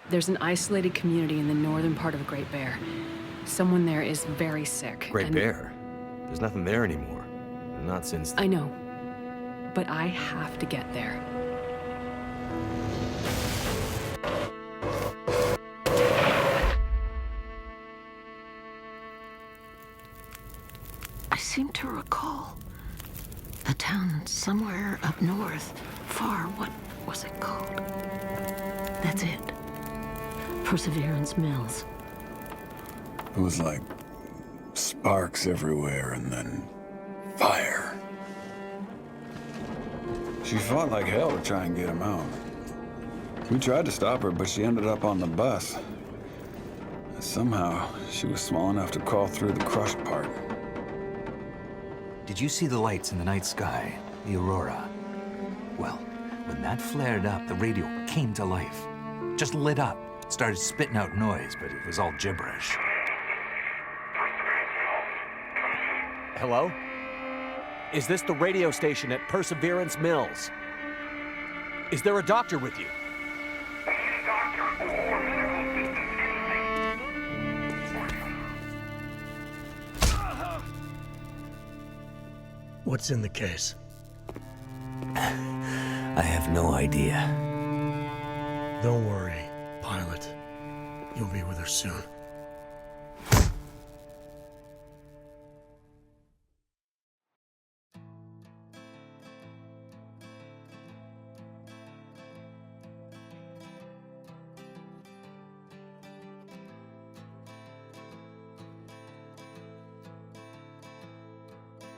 There's an isolated community in the northern part of Great Bear. Someone there is very sick. Great Bear? There's nothing there anymore. Not since... I know. But I have to get there. I seem to recall a town somewhere up north, far. What was it called? That's it. Perseverance Mills. It was like sparks everywhere and then fire. She fought like hell to try and get him out. We tried to stop her, but she ended up on the bus. Somehow, she was small enough to crawl through the crushed part. Did you see the lights in the night sky? The aurora? Well, when that flared up, the radio came to life. Just lit up. Started spitting out noise, but it was all gibberish. Hello? Is this the radio station at Perseverance Mills? Is there a doctor with you? What's in the case? I have no idea. Don't worry, pilot. You'll be with her soon.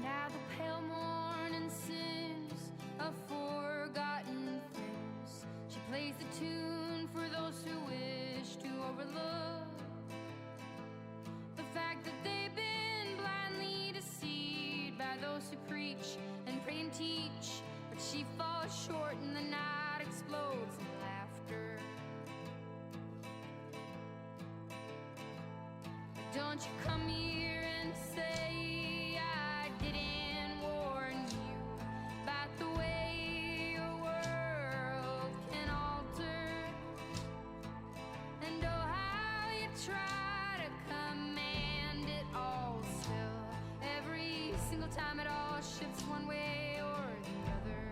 Now the pale morning sings of forgotten things. She plays the tune for those who wish to overlook the fact that they've been blindly deceived by those who preach and pray and teach. But she falls short and the night explodes in laughter. Don't you come here and say I didn't warn you about the way your world can alter. And oh, how you try to command it all still. Every single time it all shifts one way or the other.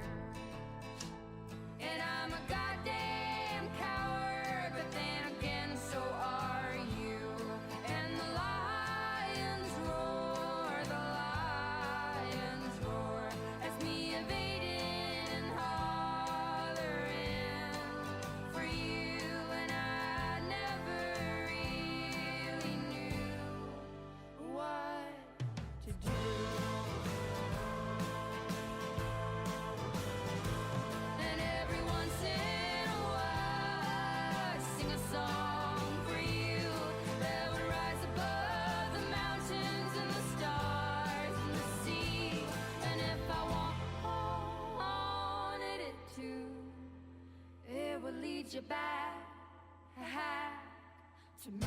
And I'm a goddamn coward, but then again so are you. And the lions roar as me evading and hollering for you. And I never really knew what to do. And every once in a while I sing a song for you that would rise above the mountains and the stars and the sea. And if I wanted it to, it would lead you back to me.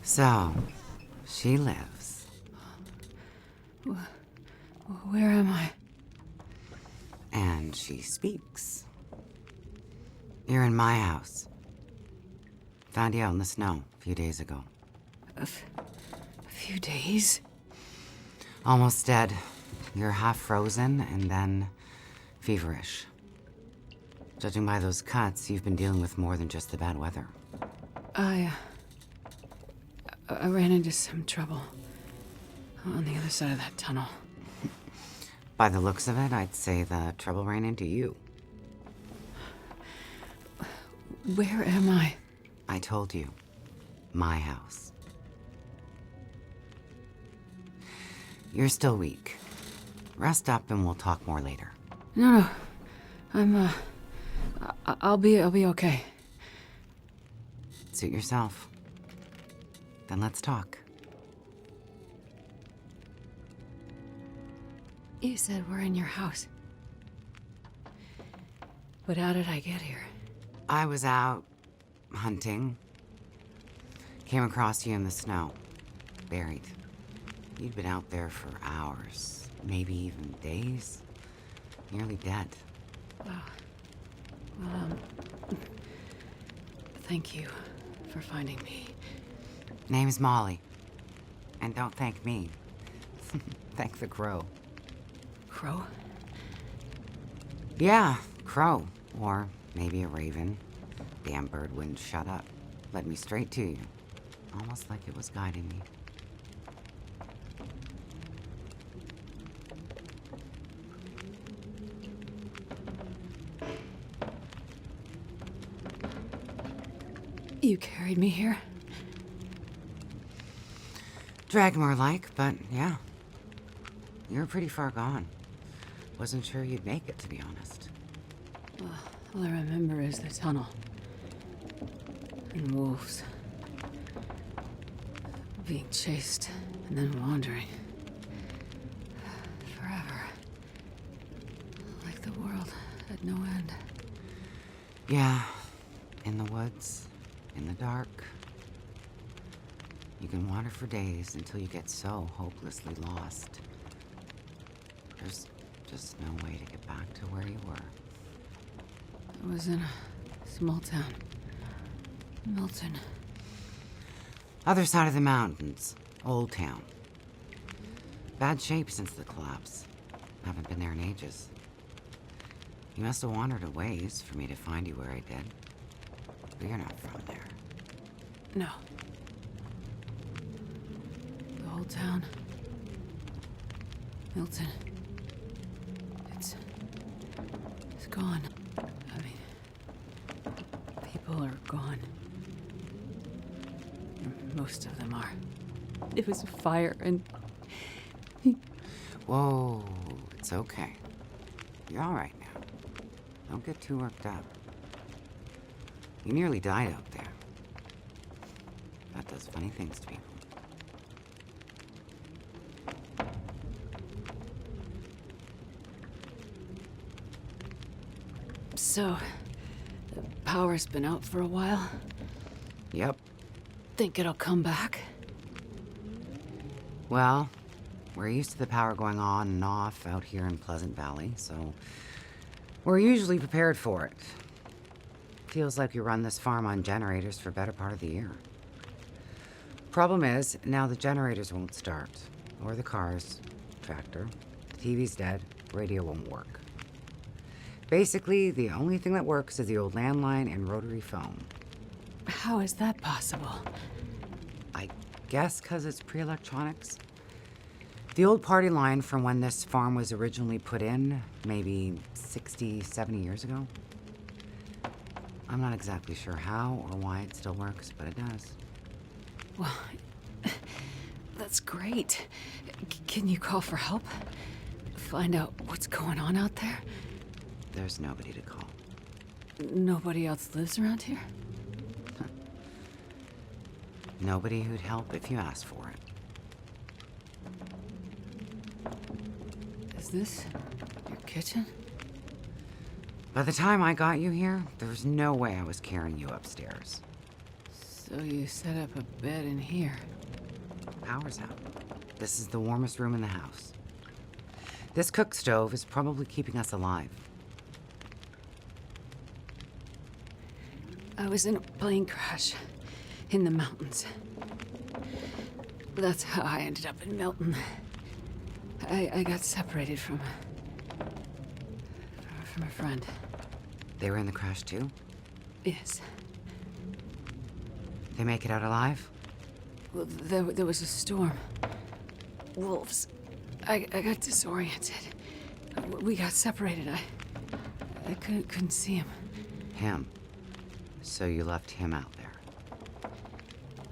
So, she lives. Where am I? And she speaks. You're in my house. Found you out in the snow a few days ago. A few days? Almost dead. You're half frozen and then feverish. Judging by those cuts, you've been dealing with more than just the bad weather. I ran into some trouble on the other side of that tunnel. By the looks of it, I'd say the trouble ran into you. Where am I? I told you. My house. You're still weak. Rest up and we'll talk more later. No. I'm, I'll be okay. Suit yourself. Then let's talk. You said we're in your house. But how did I get here? I was out hunting. Came across you in the snow. Buried. You'd been out there for hours, maybe even days. Nearly dead. Wow. Well, thank you for finding me. Name's Molly. And don't thank me. Thank the crow. Crow? Yeah, crow. Or maybe a raven. Damn bird wouldn't shut up. Led me straight to you. Almost like it was guiding me. You carried me here? Drag more like, but yeah. You're pretty far gone. Wasn't sure you'd make it, to be honest. Well, all I remember is the tunnel. And wolves. Being chased, and then wandering. Forever. Like the world had no end. Yeah. In the woods. In the dark. You can wander for days until you get so hopelessly lost. There's just no way to get back to where you were. I was in a small town. Milton. Other side of the mountains. Old town. Bad shape since the collapse. Haven't been there in ages. You must have wandered a ways for me to find you where I did. But you're not from there. No. The whole town. Milton. It's gone. I mean, people are gone. Most of them are. It was a fire and... Whoa, it's okay. You're all right now. Don't get too worked up. You nearly died out there. That does funny things to people. So, the power's been out for a while. Yep. Think it'll come back? Well, we're used to the power going on and off out here in Pleasant Valley, so we're usually prepared for it. Feels like we run this farm on generators for a better part of the year. Problem is, now the generators won't start. Or the cars, tractor. The TV's dead, radio won't work. Basically, the only thing that works is the old landline and rotary phone. How is that possible? I guess because it's pre-electronics. The old party line from when this farm was originally put in, maybe 60, 70 years ago. I'm not exactly sure how or why it still works, but it does. Well, that's great. Can you call for help? Find out what's going on out there? There's nobody to call. Nobody else lives around here? Nobody who'd help if you asked for it. Is this your kitchen? By the time I got you here, there was no way I was carrying you upstairs. So you set up a bed in here. Power's out. This is the warmest room in the house. This cook stove is probably keeping us alive. I was in a plane crash in the mountains. That's how I ended up in Milton. I got separated from a friend. They were in the crash too? Yes. They make it out alive? Well, there was a storm. Wolves. I got disoriented. We got separated. I couldn't see him. Him. So you left him out there.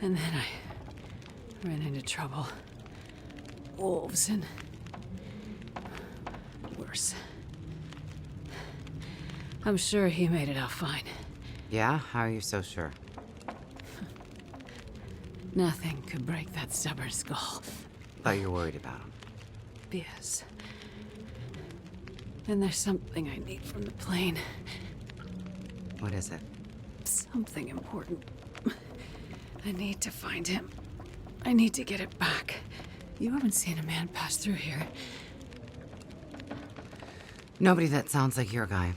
And then I ran into trouble. Wolves and worse. I'm sure he made it out fine. Yeah? How are you so sure? Nothing could break that stubborn skull. Thought you were worried about him. Yes. Then there's something I need from the plane. What is it? Something important. I need to find him. I need to get it back. You haven't seen a man pass through here. Nobody that sounds like your guy.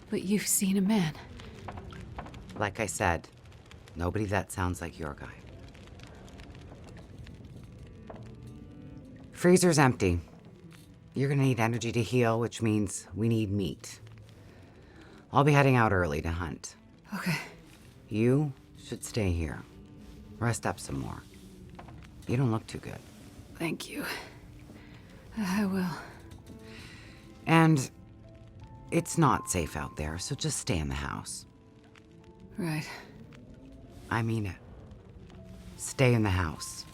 But you've seen a man. Like I said, nobody that sounds like your guy. Freezer's empty. You're gonna need energy to heal, which means we need meat. I'll be heading out early to hunt. Okay. You should stay here. Rest up some more. You don't look too good. Thank you. I will. And it's not safe out there, so just stay in the house. Right. I mean it. Stay in the house.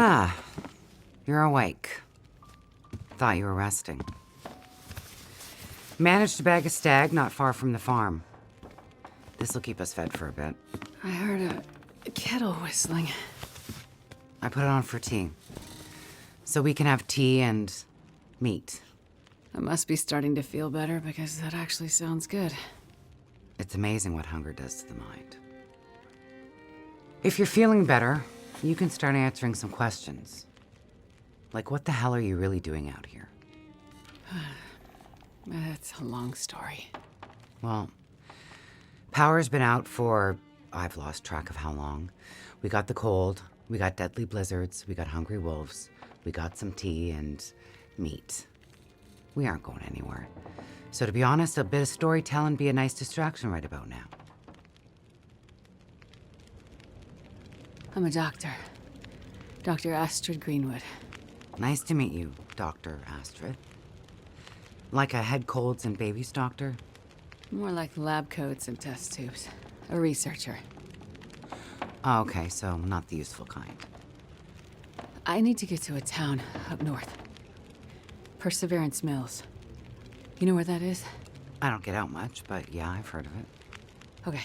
Ah, you're awake. Thought you were resting. Managed to bag a stag not far from the farm. This'll keep us fed for a bit. I heard a kettle whistling. I put it on for tea. So we can have tea and meat. I must be starting to feel better because that actually sounds good. It's amazing what hunger does to the mind. If you're feeling better, you can start answering some questions. Like, what the hell are you really doing out here? It's a long story. Well, power's been out for, I've lost track of how long. We got the cold, we got deadly blizzards, we got hungry wolves, we got some tea and meat. We aren't going anywhere. So to be honest, a bit of storytelling be a nice distraction right about now. I'm a doctor. Dr. Astrid Greenwood. Nice to meet you, Dr. Astrid. Like a head colds and babies doctor? More like lab coats and test tubes. A researcher. Oh, okay, so not the useful kind. I need to get to a town up north. Perseverance Mills. You know where that is? I don't get out much, but yeah, I've heard of it. Okay.